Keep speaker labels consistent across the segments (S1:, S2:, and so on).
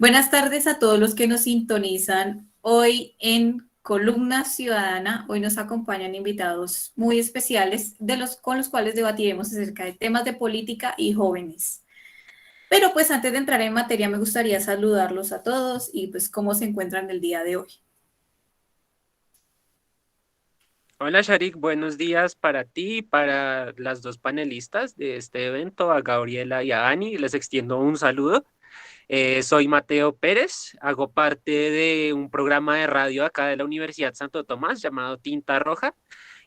S1: Buenas tardes a todos los que nos sintonizan hoy en Columna Ciudadana. Hoy nos acompañan invitados muy especiales con los cuales debatiremos acerca de temas de política y jóvenes. Pero pues antes de entrar en materia me gustaría saludarlos a todos y pues cómo se encuentran el día de hoy.
S2: Hola Sharik, buenos días para ti y para las dos panelistas de este evento, a Gabriela y a Ani. Les extiendo un saludo. Soy Mateo Pérez, hago parte de un programa de radio acá de la Universidad Santo Tomás llamado Tinta Roja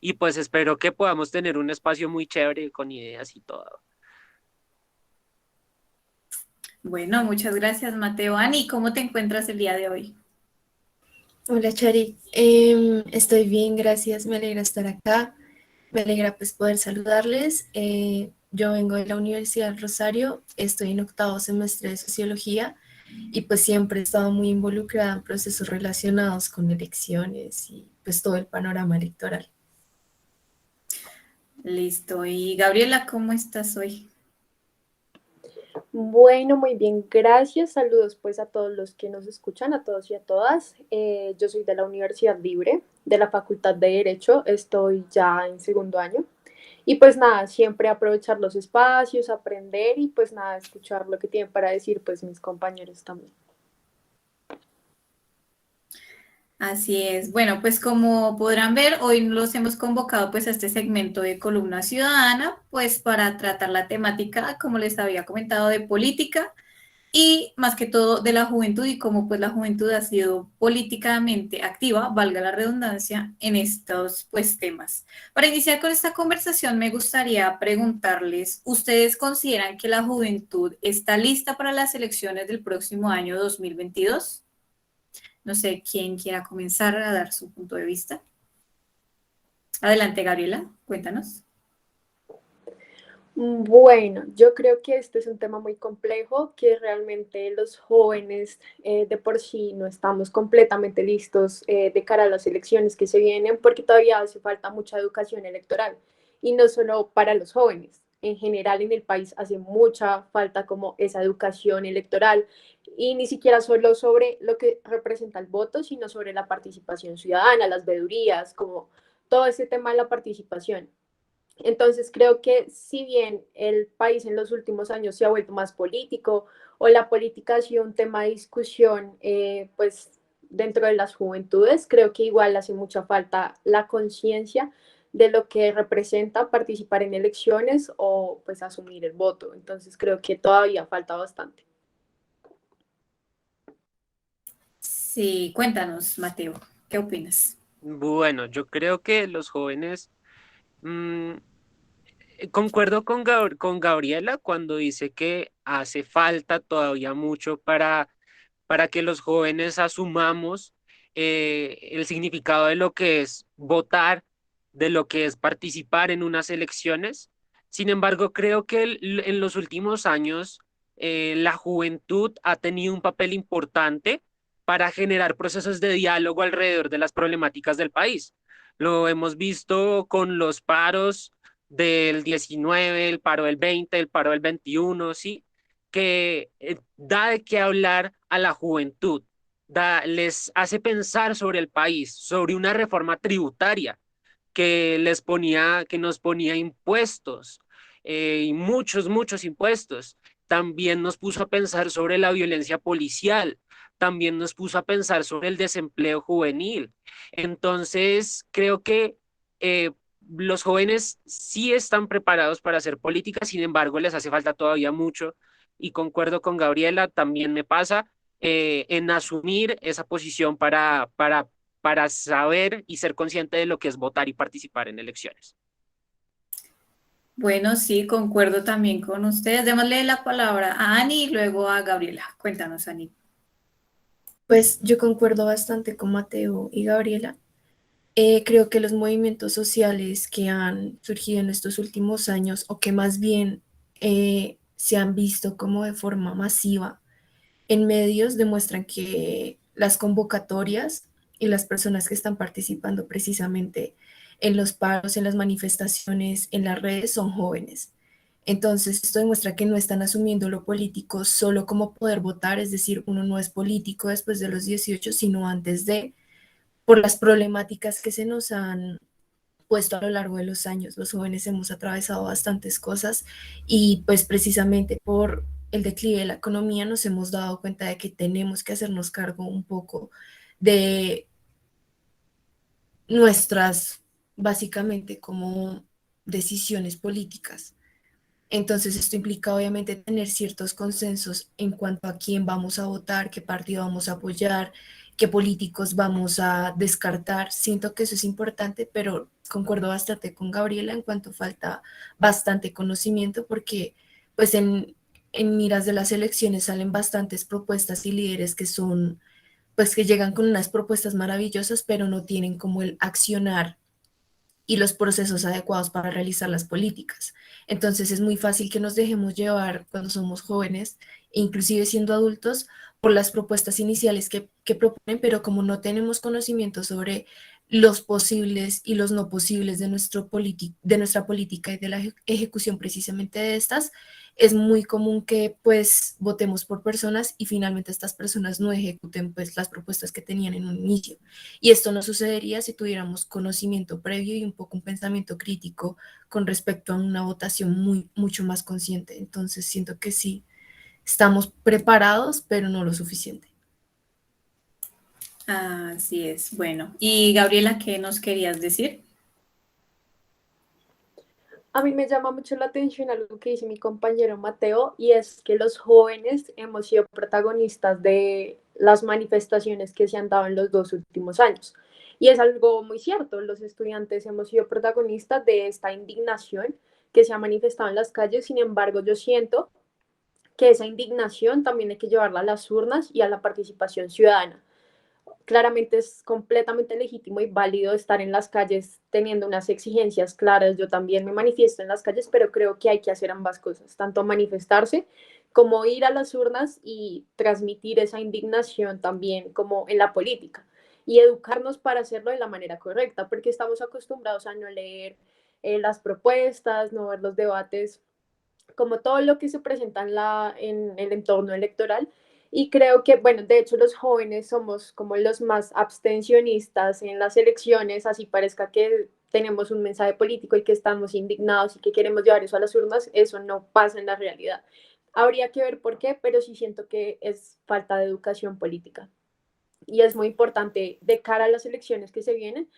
S2: y pues espero que podamos tener un espacio muy chévere con ideas y todo.
S1: Bueno, muchas gracias Mateo. Ani, ¿cómo te encuentras el día de hoy?
S3: Hola Chari, estoy bien, gracias, me alegra estar acá, me alegra pues poder saludarles. Yo vengo de la Universidad del Rosario, estoy en octavo semestre de Sociología y pues siempre he estado muy involucrada en procesos relacionados con elecciones y pues todo el panorama electoral.
S1: Listo. Y Gabriela, ¿cómo estás hoy?
S4: Bueno, muy bien, gracias. Saludos pues a todos los que nos escuchan, a todos y a todas. Yo soy de la Universidad Libre, de la Facultad de Derecho, estoy ya en segundo año. Y pues nada, siempre aprovechar los espacios, aprender y pues nada, escuchar lo que tienen para decir pues mis compañeros también.
S1: Así es. Bueno, pues como podrán ver, hoy los hemos convocado pues a este segmento de Columna Ciudadana, pues para tratar la temática, como les había comentado, de política y más que todo de la juventud y cómo pues la juventud ha sido políticamente activa, valga la redundancia, en estos pues temas. Para iniciar con esta conversación me gustaría preguntarles, ¿ustedes consideran que la juventud está lista para las elecciones del próximo año 2022? No sé quién quiera comenzar a dar su punto de vista. Adelante, Gabriela, cuéntanos.
S4: Bueno, yo creo que este es un tema muy complejo, que realmente los jóvenes de por sí no estamos completamente listos de cara a las elecciones que se vienen, porque todavía hace falta mucha educación electoral, y no solo para los jóvenes. En general en el país hace mucha falta como esa educación electoral, y ni siquiera solo sobre lo que representa el voto, sino sobre la participación ciudadana, las veedurías, como todo ese tema de la participación. Entonces creo que si bien el país en los últimos años se ha vuelto más político o la política ha sido un tema de discusión, pues dentro de las juventudes, creo que igual hace mucha falta la conciencia de lo que representa participar en elecciones o pues asumir el voto. Entonces creo que todavía falta bastante.
S1: Sí, cuéntanos, Mateo, ¿qué opinas?
S2: Bueno, yo creo que los jóvenes, mm, concuerdo con Gabriela cuando dice que hace falta todavía mucho para que los jóvenes asumamos el significado de lo que es votar, de lo que es participar en unas elecciones. Sin embargo, creo que en los últimos años la juventud ha tenido un papel importante para generar procesos de diálogo alrededor de las problemáticas del país. Lo hemos visto con los paros del 19, el paro del 20, el paro del 21, ¿sí? Que da de qué hablar a la juventud, les hace pensar sobre el país, sobre una reforma tributaria que nos ponía impuestos, y muchos impuestos. También nos puso a pensar sobre la violencia policial, también nos puso a pensar sobre el desempleo juvenil. Entonces, creo que los jóvenes sí están preparados para hacer política, sin embargo, les hace falta todavía mucho y concuerdo con Gabriela, también me pasa en asumir esa posición para saber y ser consciente de lo que es votar y participar en elecciones.
S1: Bueno, sí, concuerdo también con ustedes. Démosle la palabra a Ani y luego a Gabriela. Cuéntanos, Ani.
S3: Pues yo concuerdo bastante con Mateo y Gabriela. Creo que los movimientos sociales que han surgido en estos últimos años, o que más bien se han visto como de forma masiva en medios, demuestran que las convocatorias y las personas que están participando precisamente en los paros, en las manifestaciones, en las redes, son jóvenes. Entonces, esto demuestra que no están asumiendo lo político solo como poder votar, es decir, uno no es político después de los 18, sino antes de, por las problemáticas que se nos han puesto a lo largo de los años. Los jóvenes hemos atravesado bastantes cosas y pues precisamente por el declive de la economía nos hemos dado cuenta de que tenemos que hacernos cargo un poco de nuestras, básicamente, como decisiones políticas. Entonces, esto implica obviamente tener ciertos consensos en cuanto a quién vamos a votar, qué partido vamos a apoyar, qué políticos vamos a descartar. Siento que eso es importante, pero concuerdo bastante con Gabriela en cuanto falta bastante conocimiento porque pues en miras de las elecciones salen bastantes propuestas y líderes que son, pues que llegan con unas propuestas maravillosas, pero no tienen como el accionar y los procesos adecuados para realizar las políticas. Entonces es muy fácil que nos dejemos llevar cuando somos jóvenes, e inclusive siendo adultos, por las propuestas iniciales que proponen, pero como no tenemos conocimiento sobre los posibles y los no posibles de, de nuestra política y de la ejecución precisamente de estas, es muy común que pues votemos por personas y finalmente estas personas no ejecuten pues las propuestas que tenían en un inicio. Y esto no sucedería si tuviéramos conocimiento previo y un poco un pensamiento crítico con respecto a una votación mucho más consciente. Entonces siento que sí, estamos preparados, pero no lo suficiente.
S1: Así es. Bueno, y Gabriela, ¿qué nos querías decir?
S4: A mí me llama mucho la atención algo que dice mi compañero Mateo, y es que los jóvenes hemos sido protagonistas de las manifestaciones que se han dado en los 2 últimos años. Y es algo muy cierto, los estudiantes hemos sido protagonistas de esta indignación que se ha manifestado en las calles. Sin embargo, yo siento que esa indignación también hay que llevarla a las urnas y a la participación ciudadana. Claramente es completamente legítimo y válido estar en las calles teniendo unas exigencias claras. Yo también me manifiesto en las calles, pero creo que hay que hacer ambas cosas, tanto manifestarse como ir a las urnas y transmitir esa indignación también como en la política y educarnos para hacerlo de la manera correcta, porque estamos acostumbrados a no leer las propuestas, no ver los debates, como todo lo que se presenta en el entorno electoral. Y creo que, bueno, de hecho los jóvenes somos como los más abstencionistas en las elecciones, así parezca que tenemos un mensaje político y que estamos indignados y que queremos llevar eso a las urnas, eso no pasa en la realidad. Habría que ver por qué, pero sí siento que es falta de educación política. Y es muy importante de cara a las elecciones que se vienen,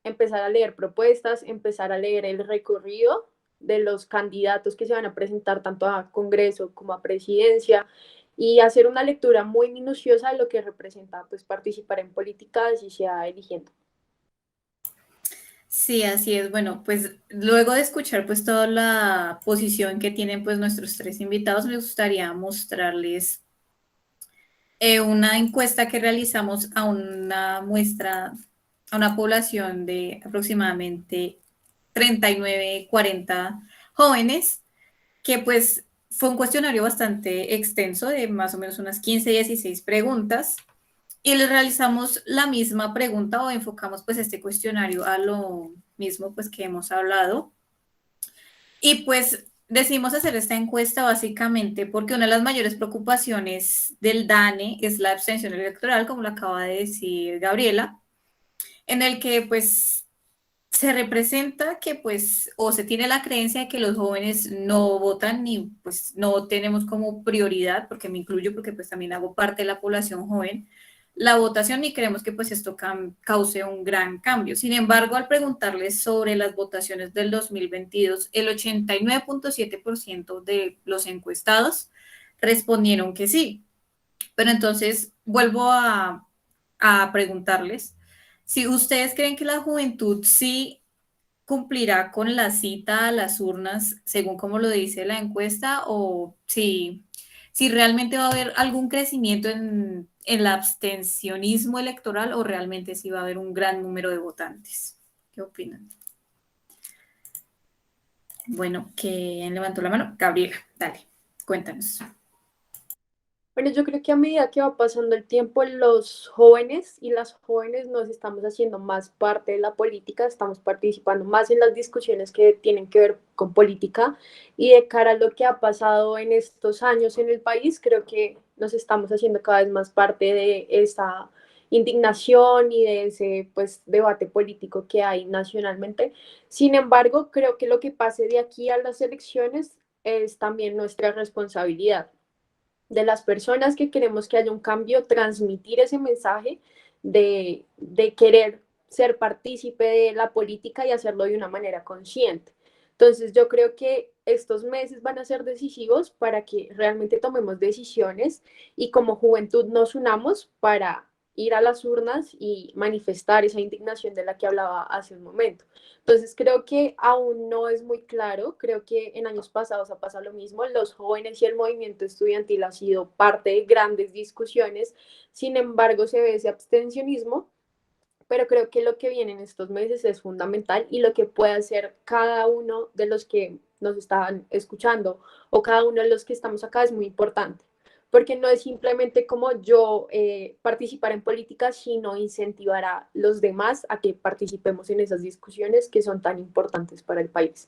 S4: empezar a leer propuestas, empezar a leer el recorrido de los candidatos que se van a presentar tanto a Congreso como a Presidencia, y hacer una lectura muy minuciosa de lo que representa pues participar en política si sea eligiendo.
S1: Sí, así es. Bueno, pues luego de escuchar pues toda la posición que tienen pues nuestros tres invitados, me gustaría mostrarles una encuesta que realizamos a una muestra, a una población de aproximadamente 39, 40 jóvenes, que pues fue un cuestionario bastante extenso de más o menos unas 15, 16 preguntas, y les realizamos la misma pregunta o enfocamos pues este cuestionario a lo mismo pues que hemos hablado. Y pues decidimos hacer esta encuesta básicamente porque una de las mayores preocupaciones del DANE es la abstención electoral, como lo acaba de decir Gabriela, en el que pues se representa que pues o se tiene la creencia de que los jóvenes no votan ni pues no tenemos como prioridad, porque me incluyo porque pues también hago parte de la población joven, la votación, y creemos que pues esto cause un gran cambio. Sin embargo, al preguntarles sobre las votaciones del 2022, el 89.7% de los encuestados respondieron que sí. Pero entonces vuelvo a preguntarles si ustedes creen que la juventud sí cumplirá con la cita a las urnas, según como lo dice la encuesta, o si realmente va a haber algún crecimiento en el abstencionismo electoral, o realmente sí va a haber un gran número de votantes. ¿Qué opinan? Bueno, ¿quién levantó la mano? Gabriela, dale, cuéntanos.
S4: Bueno, yo creo que a medida que va pasando el tiempo, los jóvenes y las jóvenes nos estamos haciendo más parte de la política, estamos participando más en las discusiones que tienen que ver con política y de cara a lo que ha pasado en estos años en el país, creo que nos estamos haciendo cada vez más parte de esa indignación y de ese pues debate político que hay nacionalmente. Sin embargo, creo que lo que pase de aquí a las elecciones es también nuestra responsabilidad de las personas que queremos que haya un cambio, transmitir ese mensaje de querer ser partícipe de la política y hacerlo de una manera consciente. Entonces yo creo que estos meses van a ser decisivos para que realmente tomemos decisiones y como juventud nos unamos para ir a las urnas y manifestar esa indignación de la que hablaba hace un momento. Entonces creo que aún no es muy claro, creo que en años pasados ha pasado lo mismo, los jóvenes y el movimiento estudiantil ha sido parte de grandes discusiones, sin embargo se ve ese abstencionismo, pero creo que lo que viene en estos meses es fundamental y lo que puede hacer cada uno de los que nos están escuchando o cada uno de los que estamos acá es muy importante, porque no es simplemente como yo participar en política, sino incentivar a los demás a que participemos en esas discusiones que son tan importantes para el país.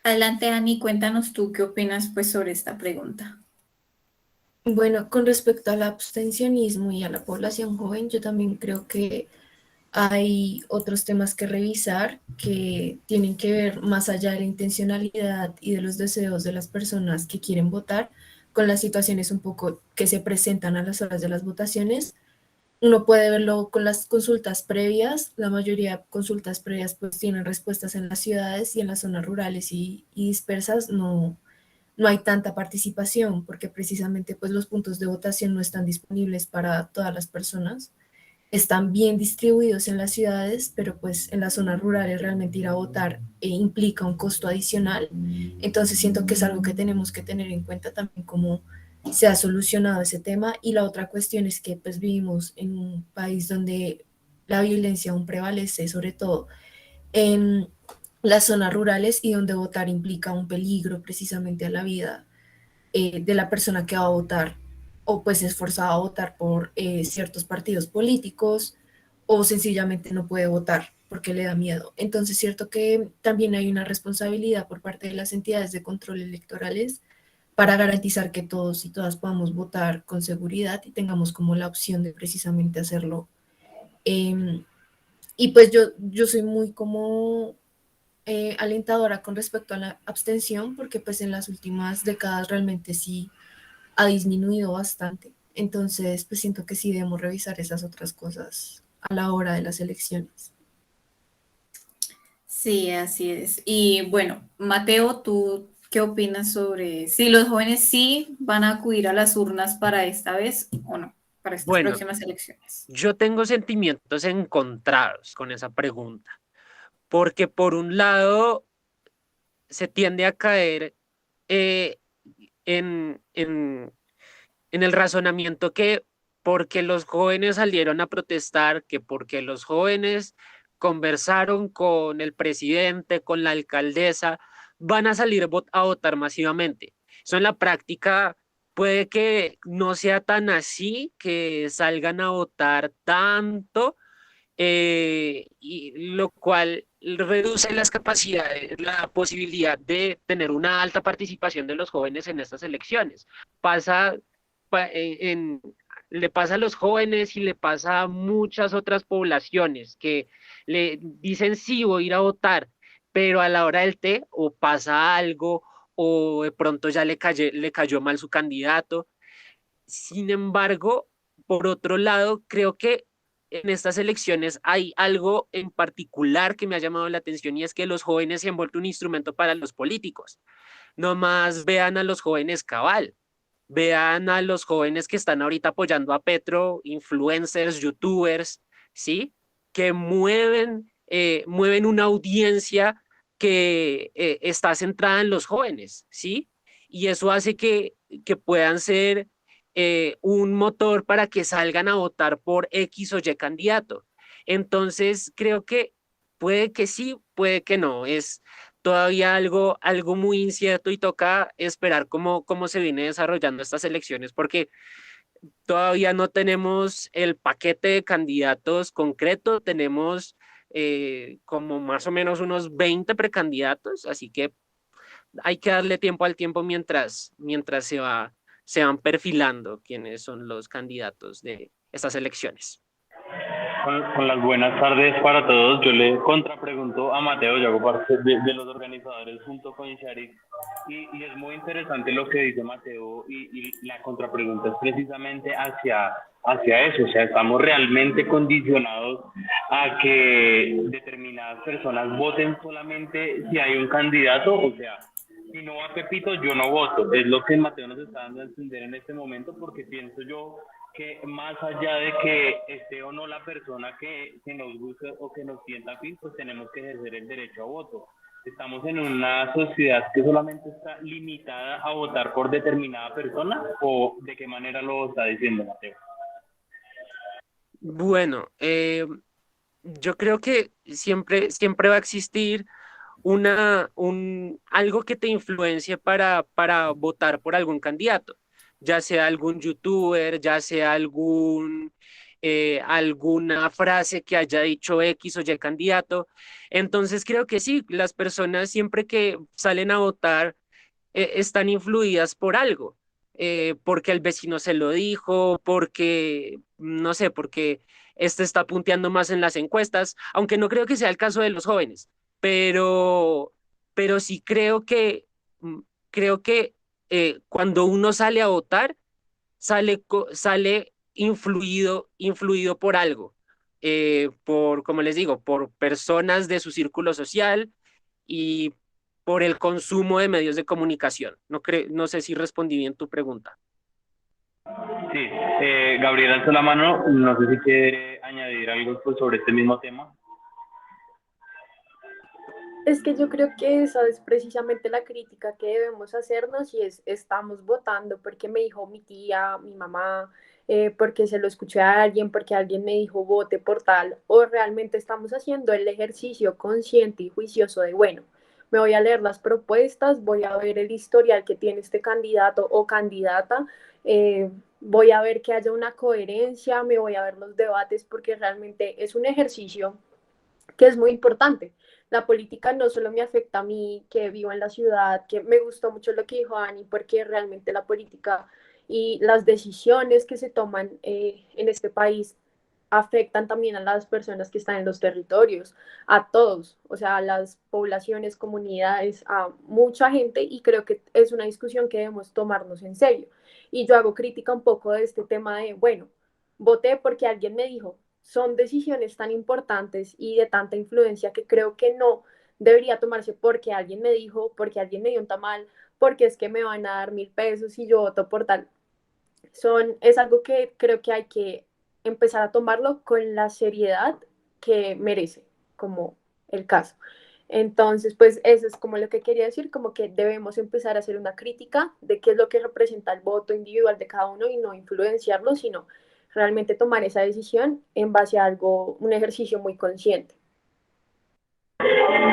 S1: Adelante, Ani, cuéntanos tú qué opinas pues sobre esta pregunta.
S3: Bueno, con respecto al abstencionismo y a la población joven, yo también creo que hay otros temas que revisar que tienen que ver más allá de la intencionalidad y de los deseos de las personas que quieren votar, con las situaciones un poco que se presentan a las horas de las votaciones. Uno puede verlo con las consultas previas, la mayoría de consultas previas pues tienen respuestas en las ciudades y en las zonas rurales y dispersas no hay tanta participación porque precisamente pues los puntos de votación no están disponibles para todas las personas. Están bien distribuidos en las ciudades, pero pues en las zonas rurales realmente ir a votar implica un costo adicional. Entonces siento que es algo que tenemos que tener en cuenta también cómo se ha solucionado ese tema. Y la otra cuestión es que pues vivimos en un país donde la violencia aún prevalece, sobre todo en las zonas rurales y donde votar implica un peligro precisamente a la vida de la persona que va a votar o pues es forzada a votar por ciertos partidos políticos o sencillamente no puede votar porque le da miedo. Entonces, cierto que también hay una responsabilidad por parte de las entidades de control electorales para garantizar que todos y todas podamos votar con seguridad y tengamos como la opción de precisamente hacerlo. Eh, y pues yo soy muy como alentadora con respecto a la abstención porque pues en las últimas décadas realmente sí ha disminuido bastante. Entonces, pues siento que sí debemos revisar esas otras cosas a la hora de las elecciones.
S1: Sí, así es. Y bueno, Mateo, ¿tú qué opinas sobre si los jóvenes sí van a acudir a las urnas para esta vez o no, para estas
S2: Bueno,
S1: próximas elecciones?
S2: yo tengo sentimientos encontrados con esa pregunta, porque por un lado se tiende a caer eh, en el razonamiento que porque los jóvenes salieron a protestar, que porque los jóvenes conversaron con el presidente, con la alcaldesa, van a salir a votar masivamente. Eso en la práctica puede que no sea tan así, que salgan a votar tanto, y lo cual reduce las capacidades, la posibilidad de tener una alta participación de los jóvenes en estas elecciones. Pasa le pasa a los jóvenes y le pasa a muchas otras poblaciones que le dicen sí, voy a ir a votar, pero a la hora del té o pasa algo o de pronto ya le cayó mal su candidato. Sin embargo, por otro lado, creo que en estas elecciones hay algo en particular que me ha llamado la atención y es que los jóvenes se han vuelto un instrumento para los políticos. No más vean a los jóvenes cabal, vean a los jóvenes que están ahorita apoyando a Petro, influencers, youtubers, ¿sí? Que mueven una audiencia que está centrada en los jóvenes, ¿sí? Y eso hace que puedan ser un motor para que salgan a votar por X o Y candidato. Entonces, creo que puede que sí, puede que no. Es todavía algo muy incierto y toca esperar cómo se viene desarrollando estas elecciones, porque todavía no tenemos el paquete de candidatos concreto, tenemos como más o menos unos 20 precandidatos, así que hay que darle tiempo al tiempo mientras se van perfilando quiénes son los candidatos de estas elecciones.
S5: Con las buenas tardes para todos, yo le contrapregunto a Mateo, yo hago parte de los organizadores junto con Sharik, y es muy interesante lo que dice Mateo, y la contrapregunta es precisamente hacia eso, o sea, estamos realmente condicionados a que determinadas personas voten solamente si hay un candidato, o sea, si no va Pepito, yo no voto, es lo que Mateo nos está dando a entender en este momento, porque pienso yo que más allá de que esté o no la persona que nos guste o que nos sienta afín, pues tenemos que ejercer el derecho a voto. ¿Estamos en una sociedad que solamente está limitada a votar por determinada persona o de qué manera lo está diciendo Mateo?
S2: Bueno, yo creo que siempre va a existir algo que te influencie para votar por algún candidato, ya sea algún youtuber, ya sea alguna frase que haya dicho X o Y candidato. Entonces creo que sí, las personas siempre que salen a votar están influidas por algo, porque el vecino se lo dijo, porque, no sé, porque este está punteando más en las encuestas, aunque no creo que sea el caso de los jóvenes, pero, pero sí mm, creo que cuando uno sale a votar, sale influido por algo, como les digo, por personas de su círculo social y por el consumo de medios de comunicación. No sé si respondí bien tu pregunta.
S5: Sí, Gabriel alzó la mano, no sé si quiere añadir algo pues, sobre este mismo tema.
S4: Es que yo creo que esa es precisamente la crítica que debemos hacernos y es, estamos votando porque me dijo mi tía, mi mamá, porque se lo escuché a alguien, porque alguien me dijo vote por tal, o realmente estamos haciendo el ejercicio consciente y juicioso de, bueno, me voy a leer las propuestas, voy a ver el historial que tiene este candidato o candidata, voy a ver que haya una coherencia, me voy a ver los debates porque realmente es un ejercicio que es muy importante. La política no solo me afecta a mí, que vivo en la ciudad, que me gustó mucho lo que dijo Ani, porque realmente la política y las decisiones que se toman en este país afectan también a las personas que están en los territorios, a todos, o sea, a las poblaciones, comunidades, a mucha gente, y creo que es una discusión que debemos tomarnos en serio. Y yo hago crítica un poco de este tema de, bueno, voté porque alguien me dijo, son decisiones tan importantes y de tanta influencia que creo que no debería tomarse porque alguien me dijo, porque alguien me dio un tamal, porque es que me van a dar 1.000 pesos y yo voto por tal. Es algo que creo que hay que empezar a tomarlo con la seriedad que merece, como el caso. Entonces, pues eso es como lo que quería decir, como que debemos empezar a hacer una crítica de qué es lo que representa el voto individual de cada uno y no influenciarlo, sino realmente tomar esa decisión en base a algo, un ejercicio muy consciente.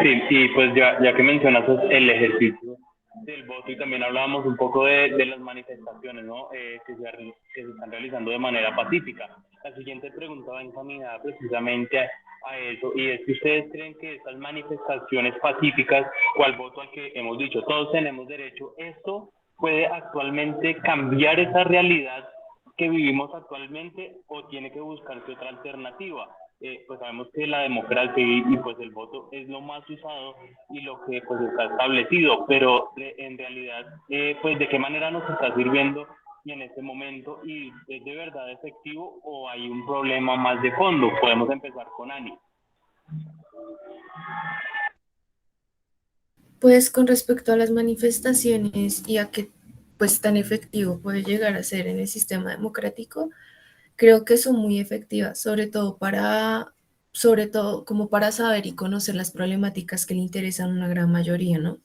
S5: Sí, y pues ya que mencionas pues, el ejercicio del voto y también hablábamos un poco de las manifestaciones, ¿no? Que se están realizando de manera pacífica. La siguiente pregunta va encaminada precisamente a eso, y es que ustedes creen que estas manifestaciones pacíficas o al voto al que hemos dicho todos tenemos derecho, ¿esto puede actualmente cambiar esa realidad que vivimos actualmente o tiene que buscarse otra alternativa? Pues sabemos que la democracia y pues el voto es lo más usado y lo que pues está establecido, pero en realidad pues de qué manera nos está sirviendo y en este momento, y es de verdad efectivo o hay un problema más de fondo. Podemos empezar con Ani.
S3: Pues con respecto a las manifestaciones y a qué pues tan efectivo puede llegar a ser en el sistema democrático, creo que son muy efectivas, sobre todo como para saber y conocer las problemáticas que le interesan a una gran mayoría, ¿no?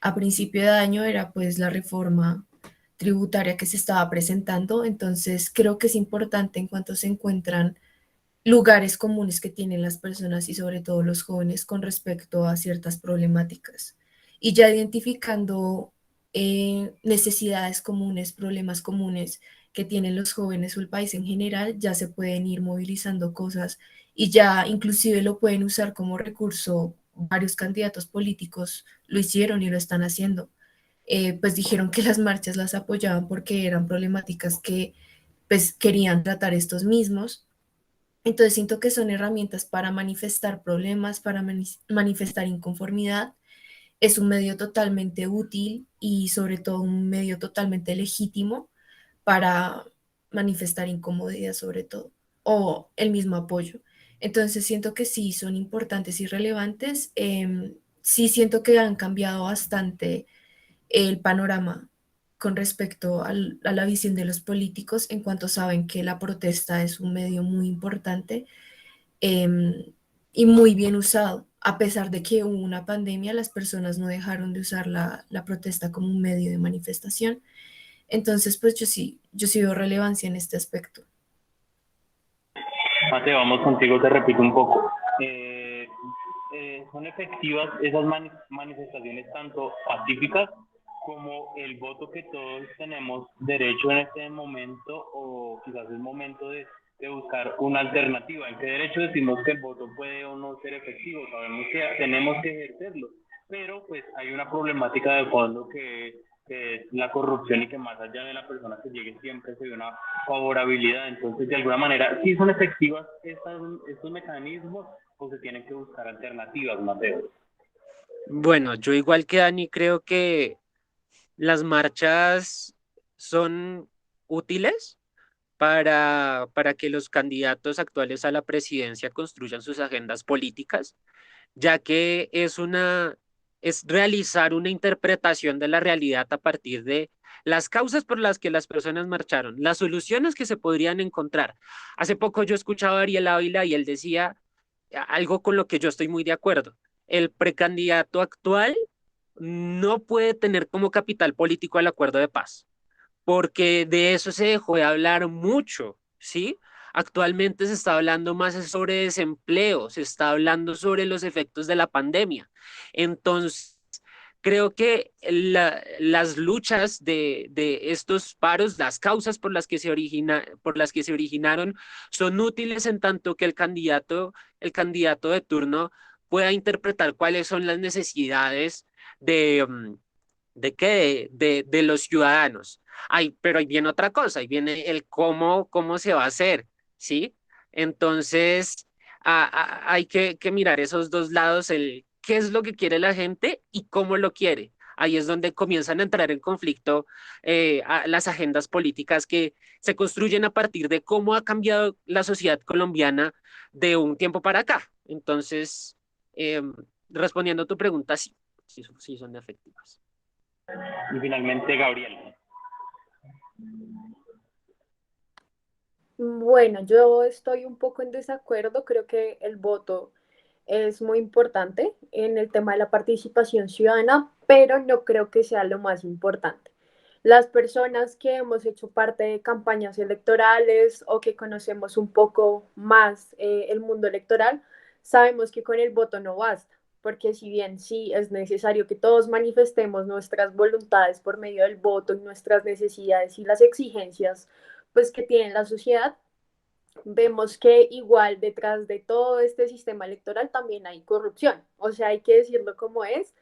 S3: A principio de año era pues la reforma tributaria que se estaba presentando, entonces creo que es importante en cuanto se encuentran lugares comunes que tienen las personas y sobre todo los jóvenes con respecto a ciertas problemáticas. Y ya identificando necesidades comunes, problemas comunes que tienen los jóvenes o el país en general, ya se pueden ir movilizando cosas y ya inclusive lo pueden usar como recurso. Varios candidatos políticos lo hicieron y lo están haciendo. Pues dijeron que las marchas las apoyaban porque eran problemáticas que pues querían tratar estos mismos. Entonces siento que son herramientas para manifestar problemas, para manifestar inconformidad. Es un medio totalmente útil y sobre todo un medio totalmente legítimo para manifestar incomodidad sobre todo, o el mismo apoyo. Entonces siento que sí son importantes y relevantes. Sí siento que han cambiado bastante el panorama con respecto a la visión de los políticos en cuanto saben que la protesta es un medio muy importante y muy bien usado. A pesar de que hubo una pandemia, las personas no dejaron de usar la protesta como un medio de manifestación. Entonces, pues yo sí veo relevancia en este aspecto.
S5: Mate, vamos contigo, te repito un poco. ¿Son efectivas esas manifestaciones tanto pacíficas como el voto que todos tenemos derecho en este momento, o quizás es momento de buscar una alternativa? ¿En qué derecho decimos que el voto puede o no ser efectivo? Sabemos que tenemos que ejercerlo, pero pues hay una problemática de fondo que es la corrupción, y que más allá de la persona que llegue siempre se ve una favorabilidad. Entonces, de alguna manera, ¿sí son efectivas estos mecanismos o se tienen que buscar alternativas, Mateo?
S2: Bueno, yo igual que Dani creo que las marchas son útiles para que los candidatos actuales a la presidencia construyan sus agendas políticas, ya que es realizar una interpretación de la realidad a partir de las causas por las que las personas marcharon, las soluciones que se podrían encontrar. Hace poco yo escuchaba a Ariel Ávila y él decía algo con lo que yo estoy muy de acuerdo. El precandidato actual no puede tener como capital político el acuerdo de paz, porque de eso se dejó de hablar mucho, ¿sí? Actualmente se está hablando más sobre desempleo, se está hablando sobre los efectos de la pandemia. Entonces, creo que las luchas de estos paros, las causas por las que se originaron, son útiles en tanto que el candidato de turno pueda interpretar cuáles son las necesidades de, de los ciudadanos. Pero ahí viene otra cosa, ahí viene el cómo se va a hacer, ¿sí? Entonces, hay que mirar esos dos lados, el qué es lo que quiere la gente y cómo lo quiere. Ahí es donde comienzan a entrar en conflicto las agendas políticas que se construyen a partir de cómo ha cambiado la sociedad colombiana de un tiempo para acá. Entonces, respondiendo a tu pregunta, sí, sí son efectivas.
S5: Y finalmente, Gabriel.
S4: Bueno, yo estoy un poco en desacuerdo. Creo que el voto es muy importante en el tema de la participación ciudadana, pero no creo que sea lo más importante. Las personas que hemos hecho parte de campañas electorales o que conocemos un poco más el mundo electoral, sabemos que con el voto no basta, porque si bien sí es necesario que todos manifestemos nuestras voluntades por medio del voto y nuestras necesidades y las exigencias pues que tiene la sociedad, vemos que igual detrás de todo este sistema electoral también hay corrupción. O sea, hay que decirlo como es.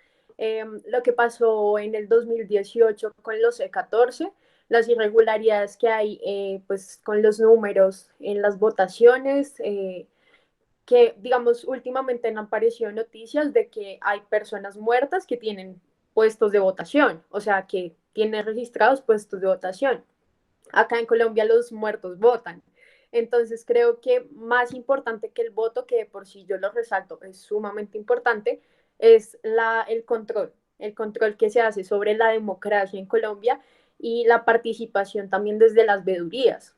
S4: Lo que pasó en el 2018 con los E14, las irregularidades que hay pues con los números en las votaciones, que digamos últimamente han aparecido noticias de que hay personas muertas que tienen puestos de votación, o sea, que tienen registrados puestos de votación. Acá en Colombia los muertos votan. Entonces creo que más importante que el voto, que por sí yo lo resalto, es sumamente importante, es el control que se hace sobre la democracia en Colombia y la participación también desde las vedurías.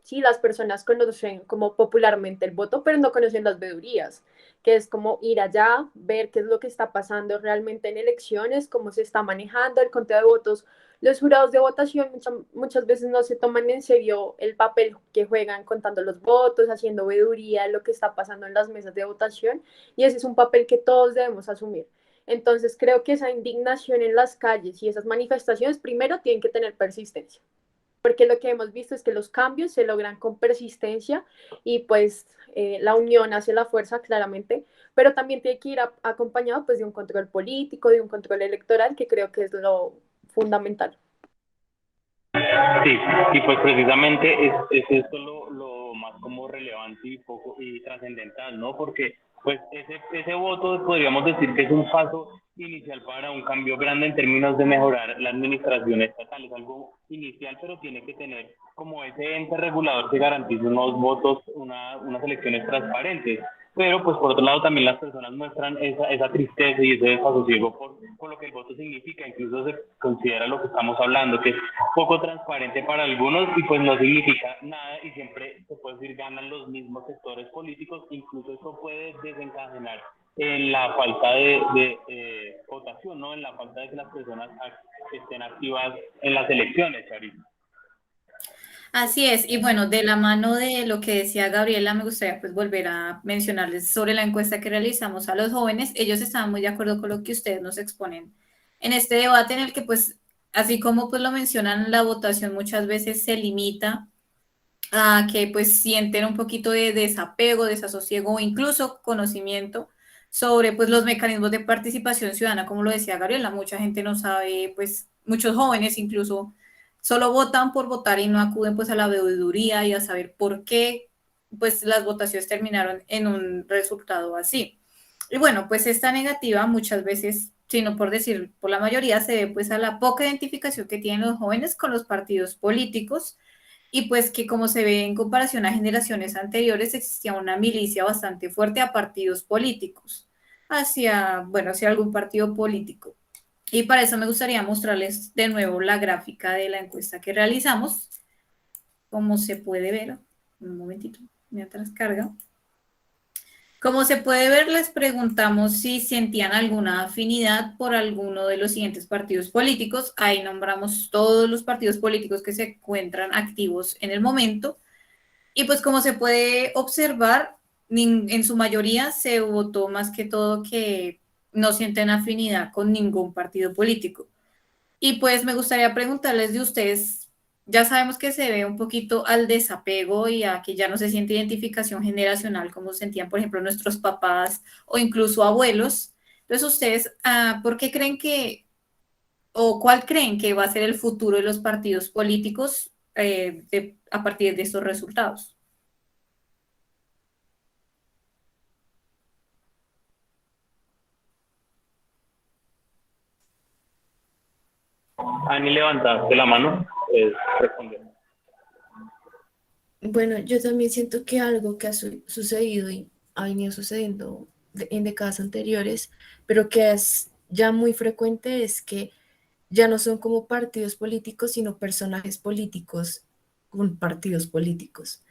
S4: Sí, las personas conocen como popularmente el voto, pero no conocen las vedurías, que es como ir allá, ver qué es lo que está pasando realmente en elecciones, cómo se está manejando el conteo de votos, los jurados de votación muchas veces no se toman en serio el papel que juegan contando los votos, haciendo veeduría, lo que está pasando en las mesas de votación, y ese es un papel que todos debemos asumir. Entonces creo que esa indignación en las calles y esas manifestaciones primero tienen que tener persistencia, porque lo que hemos visto es que los cambios se logran con persistencia y pues la unión hace la fuerza claramente, pero también tiene que ir acompañado pues de un control político, de un control electoral, que creo que es lo fundamental.
S5: Sí, y pues precisamente es esto lo más como relevante y poco y trascendental, ¿no? Porque pues ese voto podríamos decir que es un paso inicial para un cambio grande en términos de mejorar la administración estatal. Es algo inicial, pero tiene que tener como ese ente regulador que garantice unos votos, unas elecciones transparentes. Pero pues por otro lado también las personas muestran esa tristeza y ese desasosiego por lo que el voto significa. Incluso se considera lo que estamos hablando, que es poco transparente para algunos y pues no significa nada y siempre se puede decir ganan los mismos sectores políticos. Incluso eso puede desencadenar en la falta de votación, ¿no? En la falta de que las personas estén activas en las elecciones, Charito.
S1: Así es, y bueno, de la mano de lo que decía Gabriela, me gustaría pues volver a mencionarles sobre la encuesta que realizamos a los jóvenes. Ellos estaban muy de acuerdo con lo que ustedes nos exponen en este debate en el que pues, así como pues lo mencionan, la votación muchas veces se limita a que pues sienten un poquito de desapego, desasosiego o incluso conocimiento sobre pues los mecanismos de participación ciudadana, como lo decía Gabriela, mucha gente no sabe, pues muchos jóvenes incluso solo votan por votar y no acuden pues a la veeduría y a saber por qué pues las votaciones terminaron en un resultado así. Y bueno, pues esta negativa muchas veces, sino por decir por la mayoría, se debe pues a la poca identificación que tienen los jóvenes con los partidos políticos y pues que como se ve en comparación a generaciones anteriores existía una milicia bastante fuerte a partidos políticos, hacia algún partido político. Y para eso me gustaría mostrarles de nuevo la gráfica de la encuesta que realizamos. Como se puede ver, un momentito, mientras carga. Como se puede ver, les preguntamos si sentían alguna afinidad por alguno de los siguientes partidos políticos. Ahí nombramos todos los partidos políticos que se encuentran activos en el momento. Y pues como se puede observar, en su mayoría se votó más que todo que no sienten afinidad con ningún partido político. Y pues me gustaría preguntarles de ustedes, ya sabemos que se ve un poquito al desapego y a que ya no se siente identificación generacional como sentían, por ejemplo, nuestros papás o incluso abuelos. Entonces, ustedes, ¿por qué creen que, o cuál creen que va a ser el futuro de los partidos políticos a partir de estos resultados?
S5: Ani, levantaste la mano, responde.
S3: Bueno, yo también siento que algo que ha sucedido y ha venido sucediendo en décadas anteriores, pero que es ya muy frecuente, es que ya no son como partidos políticos, sino personajes políticos con partidos políticos.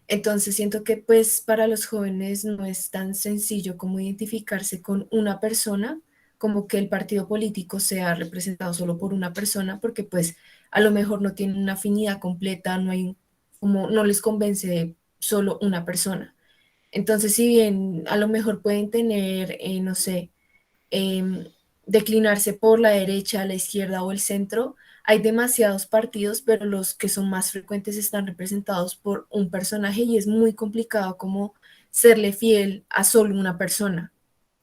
S3: Entonces siento que pues para los jóvenes no es tan sencillo como identificarse con una persona, como que el partido político sea representado solo por una persona, porque pues a lo mejor no tienen una afinidad completa, no hay como no les convence solo una persona. Entonces, si bien a lo mejor pueden tener, no sé, em, declinarse por la derecha, la izquierda o el centro, hay demasiados partidos, pero los que son más frecuentes están representados por un personaje y es muy complicado como serle fiel a solo una persona,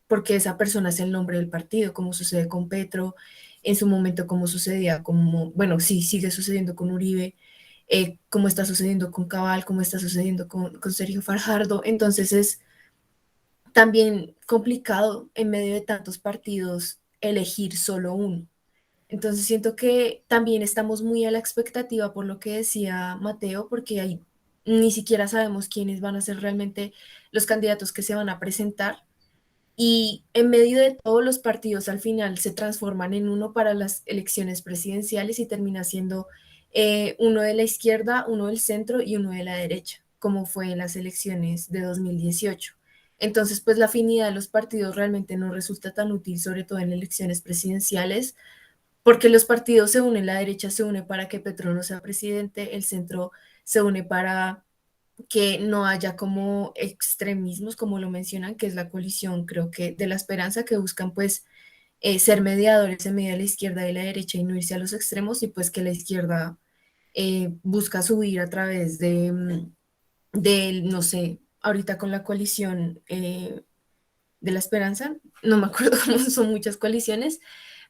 S3: porque esa persona es el nombre del partido, como sucede con Petro, en su momento como sucedía, como, bueno, sí, sigue sucediendo con Uribe, como está sucediendo con Cabal, como está sucediendo con Sergio Fajardo. Entonces es también complicado en medio de tantos partidos elegir solo uno. Entonces siento que también estamos muy a la expectativa por lo que decía Mateo, porque ahí ni siquiera sabemos quiénes van a ser realmente los candidatos que se van a presentar. Y en medio de todos los partidos al final se transforman en uno para las elecciones presidenciales y termina siendo uno de la izquierda, uno del centro y uno de la derecha, como fue en las elecciones de 2018. Entonces, pues la afinidad de los partidos realmente no resulta tan útil, sobre todo en elecciones presidenciales, porque los partidos se unen, la derecha se une para que Petro no sea presidente, el centro se une para que no haya como extremismos, como lo mencionan, que es la coalición, creo que de la esperanza, que buscan pues ser mediadores en medio de la izquierda y la derecha y no irse a los extremos, y pues que la izquierda busca subir a través de, no sé, ahorita con la coalición de la esperanza, no me acuerdo cómo son muchas coaliciones,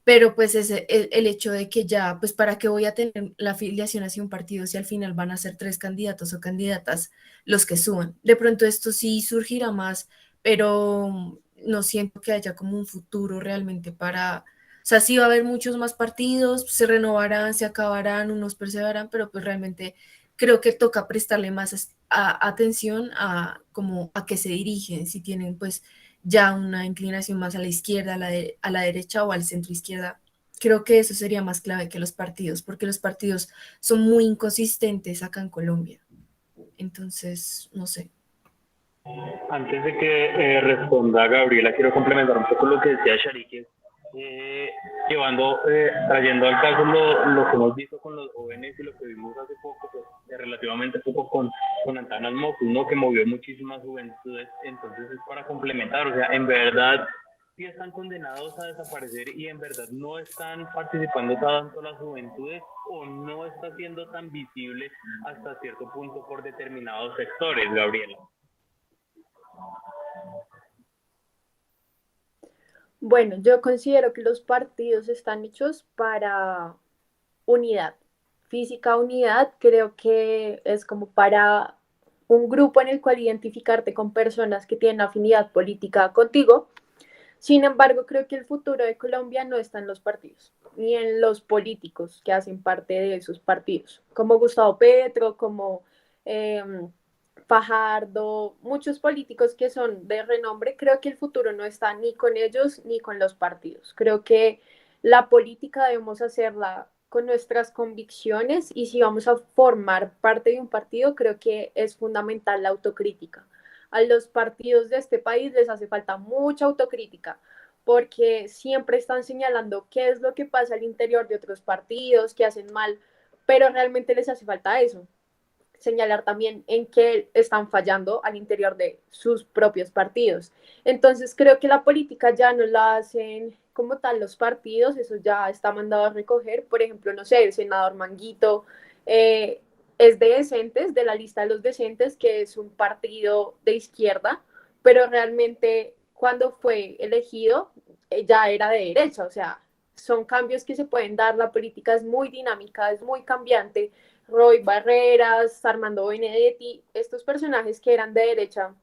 S3: pero pues es el hecho de que ya, pues para qué voy a tener la afiliación hacia un partido si al final van a ser tres candidatos o candidatas los que suban. De pronto esto sí surgirá más, pero no siento que haya como un futuro realmente para, o sea, sí va a haber muchos más partidos, se renovarán, se acabarán, unos perseverarán, pero pues realmente creo que toca prestarle más atención a como a qué se dirigen, si tienen pues ya una inclinación más a la izquierda, a la derecha o al centro izquierda. Creo que eso sería más clave que los partidos, porque los partidos son muy inconsistentes acá en Colombia. Entonces, no sé.
S5: Antes de que responda Gabriela, quiero complementar un poco lo que decía Sharique, trayendo al caso lo que hemos visto con los jóvenes y lo que vimos hace poco, pues, relativamente poco con Antanas Mocus, ¿no? Que movió muchísimas juventudes. Entonces es para complementar, o sea, en verdad sí están condenados a desaparecer y en verdad no están participando tanto las juventudes o no está siendo tan visible hasta cierto punto por determinados sectores, Gabriela.
S4: Bueno, yo considero que los partidos están hechos para unidad, física unidad. Creo que es como para un grupo en el cual identificarte con personas que tienen afinidad política contigo. Sin embargo, creo que el futuro de Colombia no está en los partidos, ni en los políticos que hacen parte de esos partidos, como Gustavo Petro, como eh, Fajardo, muchos políticos que son de renombre. Creo que el futuro no está ni con ellos ni con los partidos. Creo que la política debemos hacerla con nuestras convicciones, y si vamos a formar parte de un partido, creo que es fundamental la autocrítica. A los partidos de este país les hace falta mucha autocrítica, porque siempre están señalando qué es lo que pasa al interior de otros partidos, qué hacen mal, pero realmente les hace falta eso, señalar también en qué están fallando al interior de sus propios partidos. Entonces creo que la política ya no la hacen como tal los partidos, eso ya está mandado a recoger. Por ejemplo, no sé, el senador Manguito es de Decentes, de la lista de los Decentes, que es un partido de izquierda, pero realmente cuando fue elegido ya era de derecha. O sea, son cambios que se pueden dar, la política es muy dinámica, es muy cambiante. Roy Barreras, Armando Benedetti, estos personajes que eran de derecha,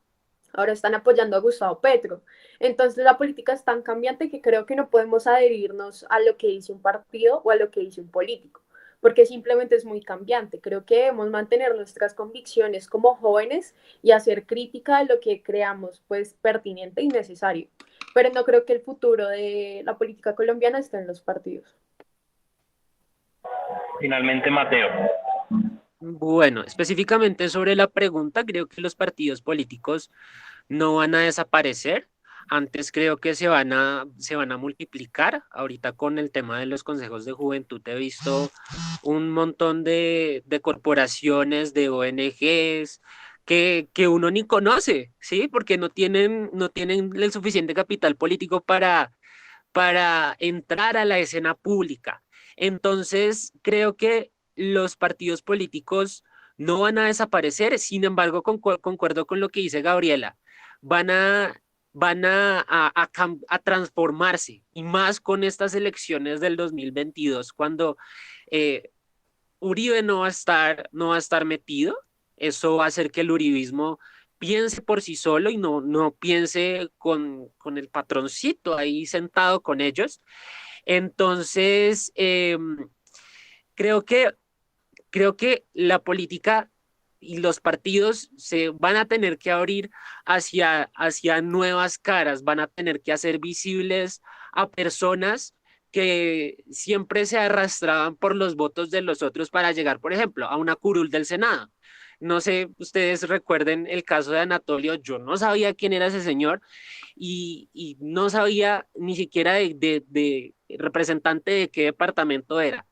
S4: ahora están apoyando a Gustavo Petro. Entonces la política es tan cambiante que creo que no podemos adherirnos a lo que dice un partido o a lo que dice un político, porque simplemente es muy cambiante. Creo que debemos mantener nuestras convicciones como jóvenes y hacer crítica de lo que creamos pues pertinente y necesario. Pero no creo que el futuro de la política colombiana esté en los partidos.
S5: Finalmente, Mateo.
S2: Bueno, específicamente sobre la pregunta, creo que los partidos políticos no van a desaparecer. Antes creo que se van a multiplicar. Ahorita con el tema de los consejos de juventud he visto un montón de corporaciones, de ONGs que uno ni conoce, ¿sí? Porque no tienen el suficiente capital político para entrar a la escena pública. Entonces, creo que los partidos políticos no van a desaparecer. Sin embargo, concuerdo con lo que dice Gabriela, van a transformarse, y más con estas elecciones del 2022, cuando eh, Uribe no va a estar metido. Eso va a hacer que el uribismo piense por sí solo y no piense con el patroncito ahí sentado con ellos. Entonces, creo que, creo que la política y los partidos se van a tener que abrir hacia nuevas caras, van a tener que hacer visibles a personas que siempre se arrastraban por los votos de los otros para llegar, por ejemplo, a una curul del Senado. No sé, ustedes recuerden el caso de Anatolio. Yo no sabía quién era ese señor y no sabía ni siquiera representante de qué departamento era.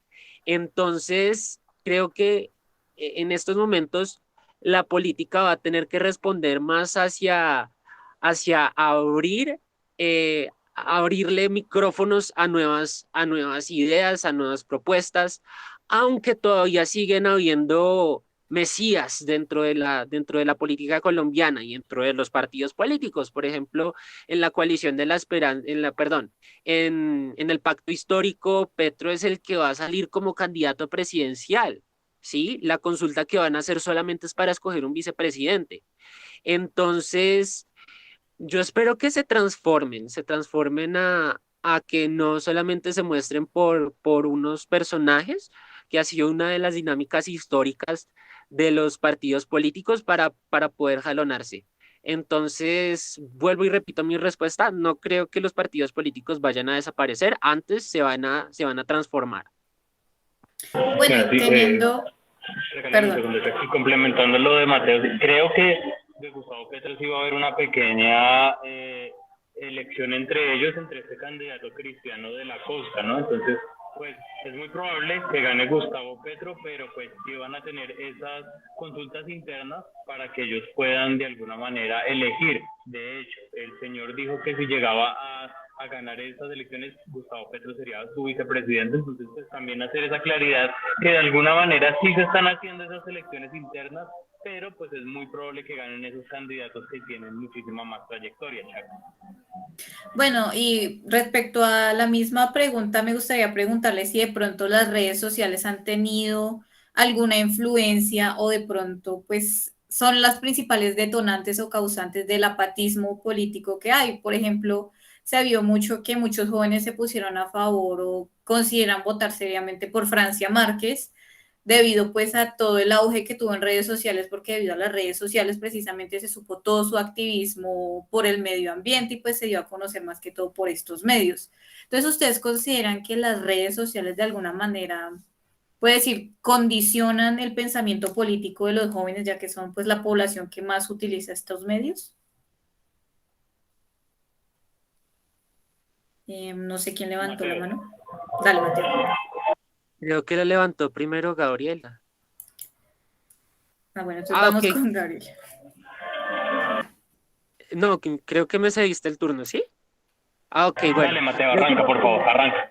S2: Entonces, creo que en estos momentos la política va a tener que responder más hacia abrirle micrófonos a nuevas ideas, a nuevas propuestas, aunque todavía siguen habiendo mesías dentro de la política colombiana y dentro de los partidos políticos. Por ejemplo, en la coalición de la esperanza, perdón, en el pacto histórico, Petro es el que va a salir como candidato presidencial. ¿Sí? La consulta que van a hacer solamente es para escoger un vicepresidente. Entonces, yo espero que se transformen a que no solamente se muestren por unos personajes, que ha sido una de las dinámicas históricas de los partidos políticos para poder jalonarse. Entonces, vuelvo y repito mi respuesta, no creo que los partidos políticos vayan a desaparecer, antes se van a transformar.
S1: Bueno,
S5: Bueno,
S1: y
S5: sí,
S1: teniendo,
S5: regálame un
S1: perdón.
S5: segundo, y complementando lo de Mateo, creo que de Gustavo Petro sí va a haber una pequeña elección entre ellos, entre este candidato Cristiano de la Costa, ¿no? Entonces, pues es muy probable que gane Gustavo Petro, pero pues sí van a tener esas consultas internas para que ellos puedan de alguna manera elegir. De hecho, el señor dijo que si llegaba a ganar esas elecciones, Gustavo Petro sería su vicepresidente, entonces pues también hacer esa claridad que de alguna manera sí se están haciendo esas elecciones internas, pero pues es muy probable que ganen esos candidatos que tienen muchísima más trayectoria, Chaco.
S1: Bueno, y respecto a la misma pregunta, me gustaría preguntarle si de pronto las redes sociales han tenido alguna influencia o de pronto, pues, son las principales detonantes o causantes del apatismo político que hay. Por ejemplo, se vio mucho que muchos jóvenes se pusieron a favor o consideran votar seriamente por Francia Márquez debido pues a todo el auge que tuvo en redes sociales, porque debido a las redes sociales precisamente se supo todo su activismo por el medio ambiente y pues se dio a conocer más que todo por estos medios. Entonces, ¿ustedes consideran que las redes sociales de alguna manera, puede decir, condicionan el pensamiento político de los jóvenes, ya que son pues la población que más utiliza estos medios? No sé quién levantó la
S5: Mateo.
S1: mano. Dale, Mateo.
S2: Creo que lo levantó primero Gabriela.
S1: Ah, bueno, entonces
S2: Ah,
S1: vamos
S2: ok.
S1: con Gabriel.
S2: No, creo que me cediste el turno, ¿sí? Ah, ok, bueno.
S5: Dale, Mateo, arranca, por favor, arranca.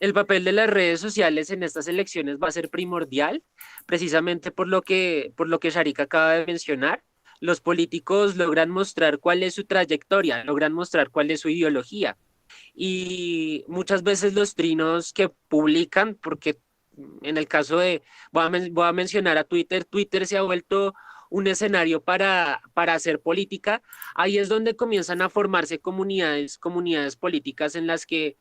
S2: El papel de las redes sociales en estas elecciones va a ser primordial, precisamente por lo que Sharika acaba de mencionar. Los políticos logran mostrar cuál es su trayectoria, logran mostrar cuál es su ideología. Y muchas veces los trinos que publican, porque en el caso de, voy a mencionar a Twitter, Twitter se ha vuelto un escenario para hacer política. Ahí es donde comienzan a formarse comunidades políticas en las que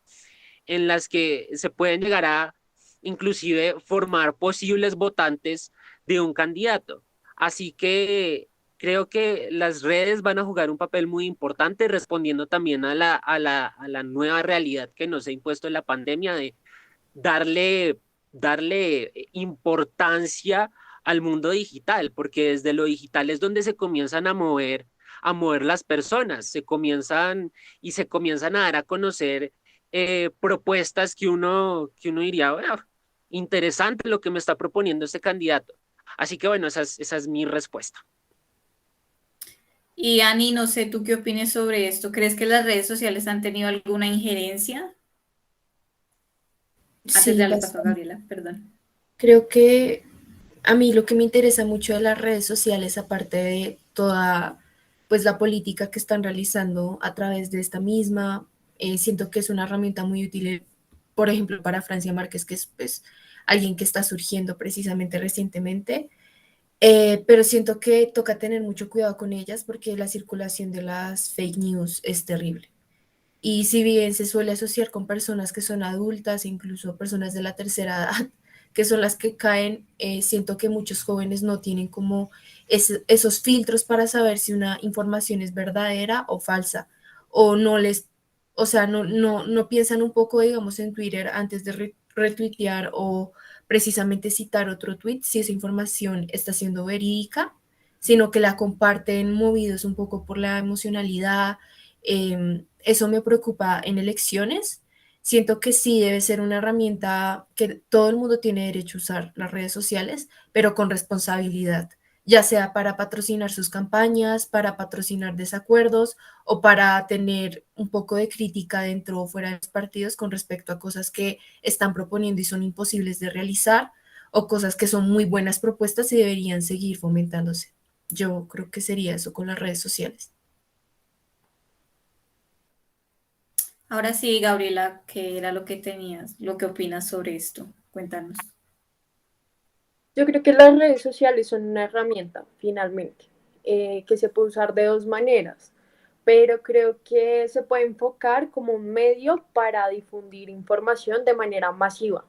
S2: se pueden llegar a inclusive formar posibles votantes de un candidato. Así que creo que las redes van a jugar un papel muy importante respondiendo también a la nueva realidad que nos ha impuesto la pandemia de darle, darle importancia al mundo digital, porque desde lo digital es donde se comienzan a mover las personas, se comienzan a dar a conocer propuestas que uno diría, bueno, interesante lo que me está proponiendo este candidato. Así que bueno, esa es mi respuesta.
S1: Y Ani, no sé, ¿tú qué opinas sobre esto? ¿Crees que las redes sociales han tenido alguna injerencia? Antes de
S3: Sí,
S1: darle paso a
S3: bastante.
S1: Gabriela, perdón.
S3: Creo que a mí lo que me interesa mucho de las redes sociales, aparte de toda pues la política que están realizando a través de esta misma, siento que es una herramienta muy útil, por ejemplo, para Francia Márquez, que es pues alguien que está surgiendo precisamente recientemente, pero siento que toca tener mucho cuidado con ellas porque la circulación de las fake news es terrible. Y si bien se suele asociar con personas que son adultas, incluso personas de la tercera edad, que son las que caen, siento que muchos jóvenes no tienen como esos filtros para saber si una información es verdadera o falsa, o no les, o sea, no piensan un poco, digamos, en Twitter antes de retuitear o precisamente citar otro tweet si esa información está siendo verídica, sino que la comparten movidos un poco por la emocionalidad. Eso me preocupa en elecciones, siento que sí debe ser una herramienta que todo el mundo tiene derecho a usar las redes sociales, pero con responsabilidad, ya sea para patrocinar sus campañas, para patrocinar desacuerdos o para tener un poco de crítica dentro o fuera de los partidos con respecto a cosas que están proponiendo y son imposibles de realizar o cosas que son muy buenas propuestas y deberían seguir fomentándose. Yo creo que sería eso con las redes sociales.
S1: Ahora sí, Gabriela, ¿qué era lo que tenías? ¿Lo que opinas sobre esto? Cuéntanos.
S4: Yo creo que las redes sociales son una herramienta, finalmente, que se puede usar de dos maneras, pero creo que se puede enfocar como un medio para difundir información de manera masiva.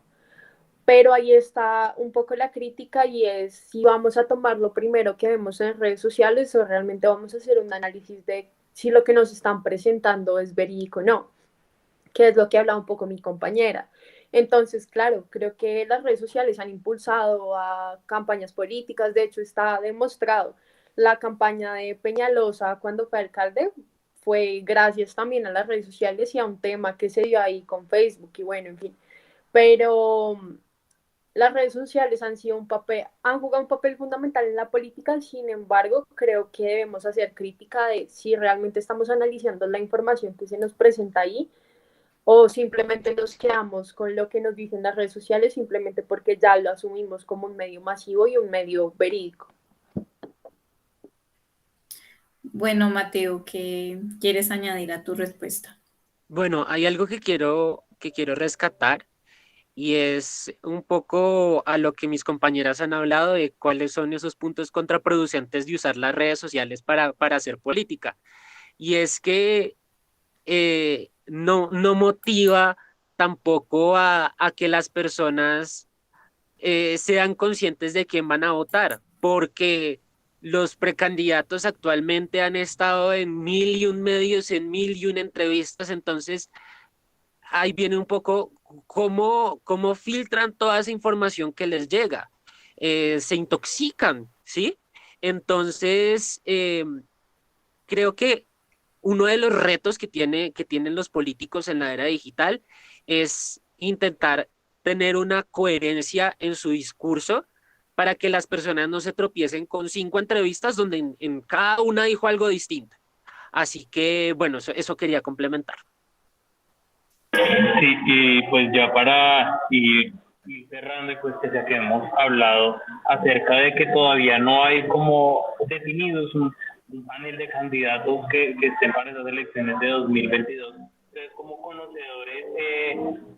S4: Pero ahí está un poco la crítica y es si vamos a tomar lo primero que vemos en redes sociales o realmente vamos a hacer un análisis de si lo que nos están presentando es verídico o no, que es lo que hablaba un poco mi compañera. Entonces, claro, creo que las redes sociales han impulsado a campañas políticas, de hecho está demostrado. La campaña de Peñalosa cuando fue alcalde fue gracias también a las redes sociales y a un tema que se dio ahí con Facebook y bueno, en fin. Pero las redes sociales han sido han jugado un papel fundamental en la política, sin embargo, creo que debemos hacer crítica de si realmente estamos analizando la información que se nos presenta ahí o simplemente nos quedamos con lo que nos dicen las redes sociales simplemente porque ya lo asumimos como un medio masivo y un medio verídico.
S1: Bueno, Mateo, ¿qué quieres añadir a tu respuesta?
S2: Bueno, hay algo que quiero rescatar y es un poco a lo que mis compañeras han hablado de cuáles son esos puntos contraproducentes de usar las redes sociales para hacer política. Y es que no motiva tampoco a que las personas sean conscientes de quién van a votar, porque los precandidatos actualmente han estado en mil y un medios, en mil y un entrevistas, entonces ahí viene un poco cómo filtran toda esa información que les llega. Se intoxican, ¿sí? Entonces, creo que uno de los retos que tienen los políticos en la era digital es intentar tener una coherencia en su discurso para que las personas no se tropiecen con 5 entrevistas donde en cada una dijo algo distinto. Así que, bueno, eso quería complementar.
S5: Sí, y pues ya para ir cerrando, y pues que ya que hemos hablado acerca de que todavía no hay como definidos un panel de candidatos que estén para esas elecciones de 2022. Ustedes como conocedores,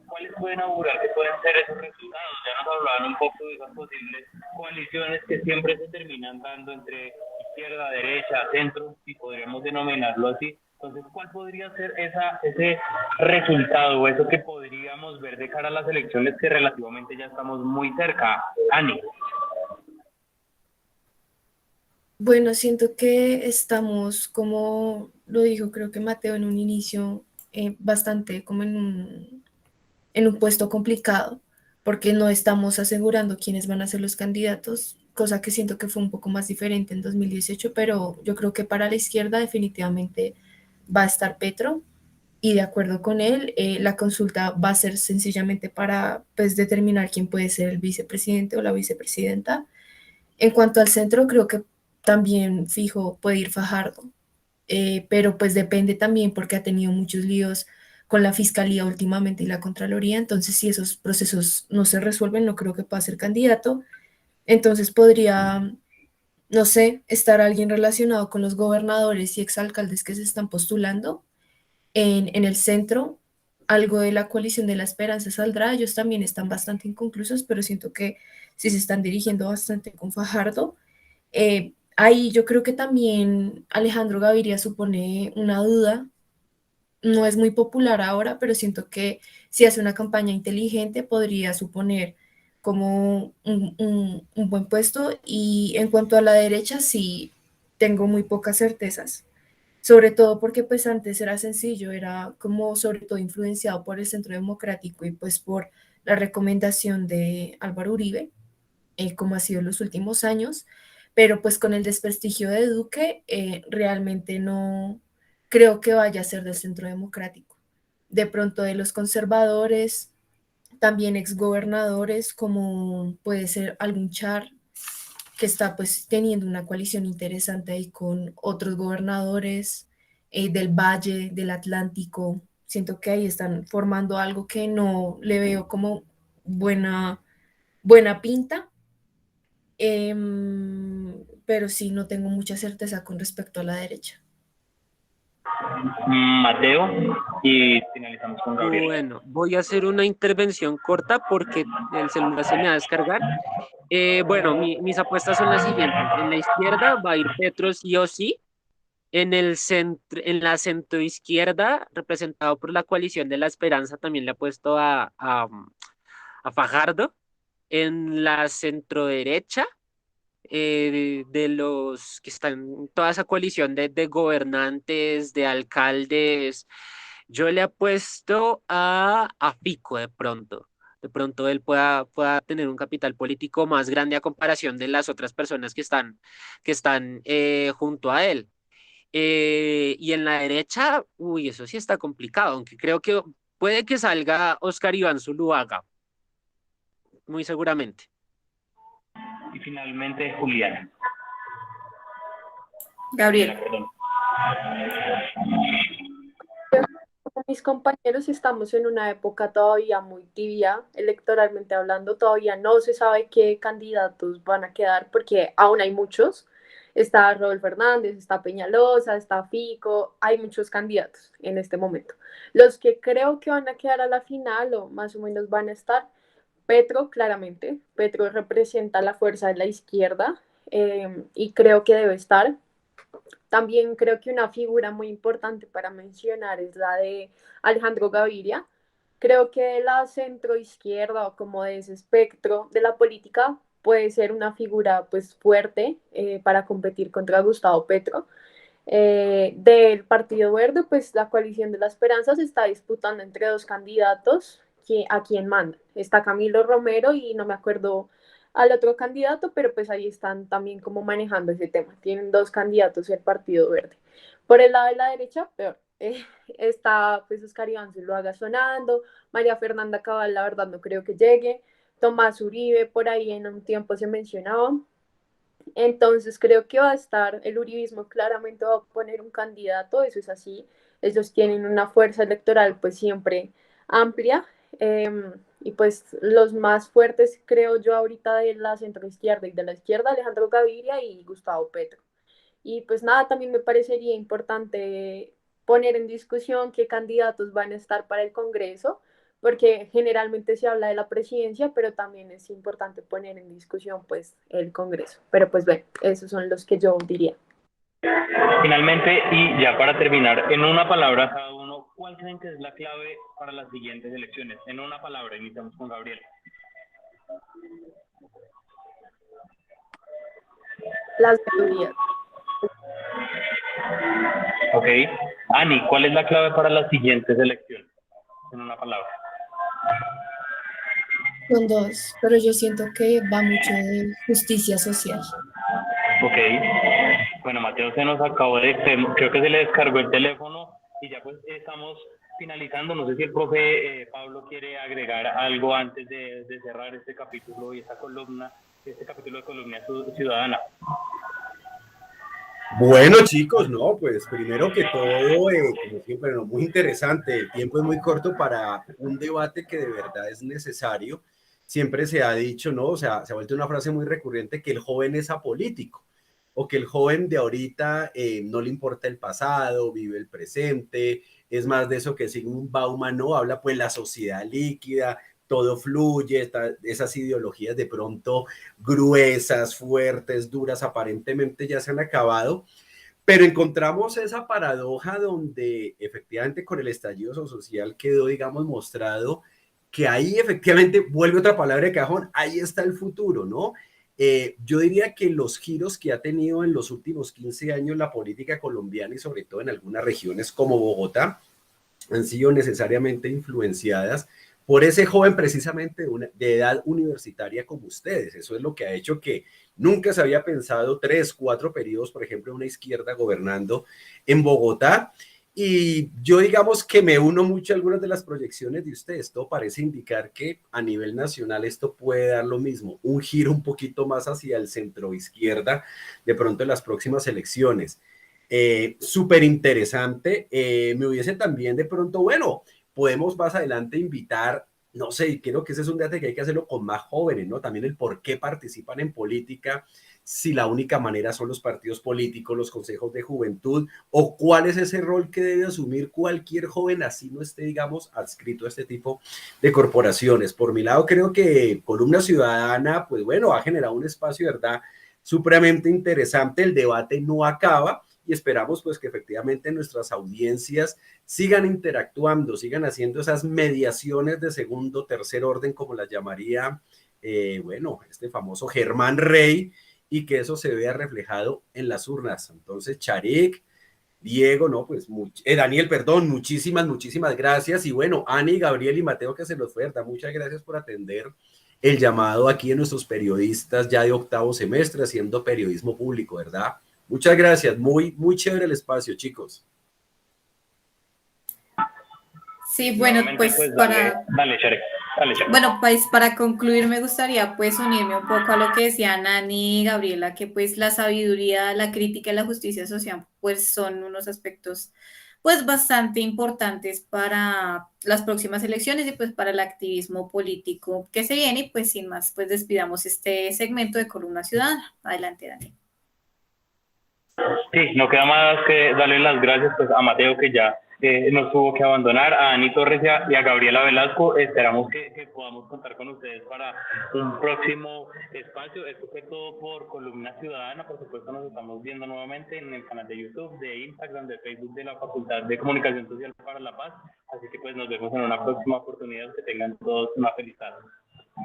S5: ¿cuáles pueden augurar que pueden ser esos resultados? Ya nos hablaban un poco de esas posibles coaliciones que siempre se terminan dando entre izquierda, derecha, centro, si podríamos denominarlo así. Entonces, ¿cuál podría ser ese resultado o eso que podríamos ver de cara a las elecciones que relativamente ya estamos muy cerca? Ani.
S3: Bueno, siento que estamos, como lo dijo creo que Mateo en un inicio, bastante como en un puesto complicado, porque no estamos asegurando quiénes van a ser los candidatos, cosa que siento que fue un poco más diferente en 2018, pero yo creo que para la izquierda definitivamente va a estar Petro y de acuerdo con él, la consulta va a ser sencillamente para pues, determinar quién puede ser el vicepresidente o la vicepresidenta. En cuanto al centro, creo que también fijo puede ir Fajardo, pero pues depende también porque ha tenido muchos líos con la fiscalía últimamente y la Contraloría, entonces si esos procesos no se resuelven, no creo que pueda ser candidato, entonces podría, no sé, estar alguien relacionado con los gobernadores y exalcaldes que se están postulando en el centro. Algo de la coalición de la esperanza saldrá, ellos también están bastante inconclusos, pero siento que sí se están dirigiendo bastante con Fajardo. Ahí yo creo que también Alejandro Gaviria supone una duda. No es muy popular ahora, pero siento que si hace una campaña inteligente podría suponer como un buen puesto. Y en cuanto a la derecha, sí tengo muy pocas certezas, sobre todo porque pues antes era sencillo, era como sobre todo influenciado por el Centro Democrático y pues por la recomendación de Álvaro Uribe, como ha sido en los últimos años, pero pues con el desprestigio de Duque, realmente no creo que vaya a ser del Centro Democrático. de pronto de los conservadores, también exgobernadores, como puede ser algún Char, que está pues teniendo una coalición interesante ahí con otros gobernadores del Valle, del Atlántico. Siento que ahí están formando algo que no le veo como buena pinta, pero sí no tengo mucha certeza con respecto a la derecha.
S5: Mateo, y finalizamos con Gabriel.
S2: Bueno, voy a hacer una intervención corta porque el celular se me va a descargar. Bueno, mis apuestas son las siguientes. En la izquierda va a ir Petro sí o sí. En la centroizquierda, representado por la coalición de la esperanza, también le ha puesto a Fajardo. En la centroderecha, de los que están en toda esa coalición de gobernantes, de alcaldes, yo le apuesto a Fico de pronto. De pronto él pueda tener un capital político más grande a comparación de las otras personas que están junto a él. Y en la derecha, uy, eso sí está complicado, aunque creo que puede que salga Oscar Iván Zuluaga, muy seguramente.
S5: Y finalmente, Juliana.
S1: Gabriel.
S5: Perdón.
S4: Con mis compañeros estamos en una época todavía muy tibia, electoralmente hablando, todavía no se sabe qué candidatos van a quedar porque aún hay muchos. Está Rodolfo Hernández, está Peñalosa, está Fico, hay muchos candidatos en este momento. Los que creo que van a quedar a la final o más o menos van a estar, Petro, claramente. Petro representa la fuerza de la izquierda y creo que debe estar. También creo que una figura muy importante para mencionar es la de Alejandro Gaviria. Creo que la centroizquierda o como de ese espectro de la política puede ser una figura pues fuerte para competir contra Gustavo Petro. Del Partido Verde, pues la coalición de la esperanza se está disputando entre dos candidatos a quien manda. Está Camilo Romero y no me acuerdo al otro candidato, pero pues ahí están también como manejando ese tema. Tienen dos candidatos el Partido Verde. Por el lado de la derecha, peor. Está pues Oscar Iván Zuluaga sonando, María Fernanda Cabal, la verdad no creo que llegue, Tomás Uribe, por ahí en un tiempo se mencionaba. Entonces creo que va a estar, el uribismo claramente va a poner un candidato, eso es así, ellos tienen una fuerza electoral pues siempre amplia y pues los más fuertes creo yo ahorita de la centroizquierda y de la izquierda, Alejandro Gaviria y Gustavo Petro. Y pues nada, también me parecería importante poner en discusión qué candidatos van a estar para el Congreso, porque generalmente se habla de la presidencia, pero también es importante poner en discusión pues el Congreso. Pero pues bueno, esos son los que yo diría.
S5: Finalmente, y ya para terminar, en una palabra cada uno, ¿cuál creen que es la clave para las siguientes elecciones? En una palabra, iniciamos con Gabriel.
S4: Las mayorías.
S5: Ok. Ani, ¿cuál es la clave para las siguientes elecciones? En una palabra.
S3: Son dos, pero yo siento que va mucho de justicia social.
S5: Ok. Bueno, Mateo se nos acabó creo que se le descargó el teléfono y ya pues estamos finalizando. No sé si el profe Pablo quiere agregar algo antes de cerrar este capítulo y esta columna, este capítulo de Columna Ciudadana.
S6: Bueno, chicos, no, pues primero que todo, como siempre, no, muy interesante. El tiempo es muy corto para un debate que de verdad es necesario. Siempre se ha dicho, ¿no? O sea, se ha vuelto una frase muy recurrente que el joven es apolítico o que el joven de ahorita no le importa el pasado, vive el presente. Es más de eso que Sigmund Bauman, ¿no? Habla pues la sociedad líquida, todo fluye, esas ideologías de pronto gruesas, fuertes, duras, aparentemente ya se han acabado, pero encontramos esa paradoja donde efectivamente con el estallido social quedó, digamos, mostrado que ahí efectivamente vuelve otra palabra de cajón, ahí está el futuro, ¿no? Yo diría que los giros que ha tenido en los últimos 15 años la política colombiana y sobre todo en algunas regiones como Bogotá han sido necesariamente influenciadas por ese joven precisamente de edad universitaria como ustedes. Eso es lo que ha hecho que nunca se había pensado 3, 4 periodos, por ejemplo, una izquierda gobernando en Bogotá. Y yo digamos que me uno mucho a algunas de las proyecciones de ustedes. Todo parece indicar que a nivel nacional esto puede dar lo mismo, un giro un poquito más hacia el centro izquierda de pronto en las próximas elecciones. Súper interesante. Me hubiese también de pronto, bueno, podemos más adelante invitar, no sé, y creo que ese es un debate que hay que hacerlo con más jóvenes, ¿no? También el por qué participan en política, si la única manera son los partidos políticos, los consejos de juventud, o cuál es ese rol que debe asumir cualquier joven, así no esté, digamos, adscrito a este tipo de corporaciones. Por mi lado, creo que Columna Ciudadana, pues bueno, ha generado un espacio, ¿verdad?, supremamente interesante. El debate no acaba y esperamos pues que efectivamente nuestras audiencias sigan interactuando, sigan haciendo esas mediaciones de segundo, tercer orden, como las llamaría, bueno, este famoso Germán Rey, y que eso se vea reflejado en las urnas. Entonces, Charik, Diego, no, pues, Daniel, perdón, muchísimas gracias. Y bueno, Ani, Gabriel y Mateo, que se los fue, ¿verdad? Muchas gracias por atender el llamado aquí de nuestros periodistas ya de octavo semestre, haciendo periodismo público, ¿verdad? Muchas gracias, muy chévere el espacio, chicos.
S1: Sí, bueno,
S5: Nuevamente,
S1: pues
S5: pues
S1: para,
S5: dale, Sharek, dale, Sharek.
S1: bueno, pues para concluir me gustaría pues unirme un poco a lo que decían Nani y Gabriela, que pues la sabiduría, la crítica y la justicia social pues son unos aspectos pues bastante importantes para las próximas elecciones y pues para el activismo político que se viene y pues sin más pues despidamos este segmento de Columna Ciudadana. Adelante, Dani.
S5: Sí, no queda más que darle las gracias pues, a Mateo, que ya nos tuvo que abandonar, a Ani Torres y a Gabriela Velasco. Esperamos que podamos contar con ustedes para un próximo espacio. Esto fue todo por Columna Ciudadana. Por supuesto, nos estamos viendo nuevamente en el canal de YouTube, de Instagram, de Facebook de la Facultad de Comunicación Social para la Paz. Así que pues nos vemos en una próxima oportunidad. Que tengan todos una feliz tarde.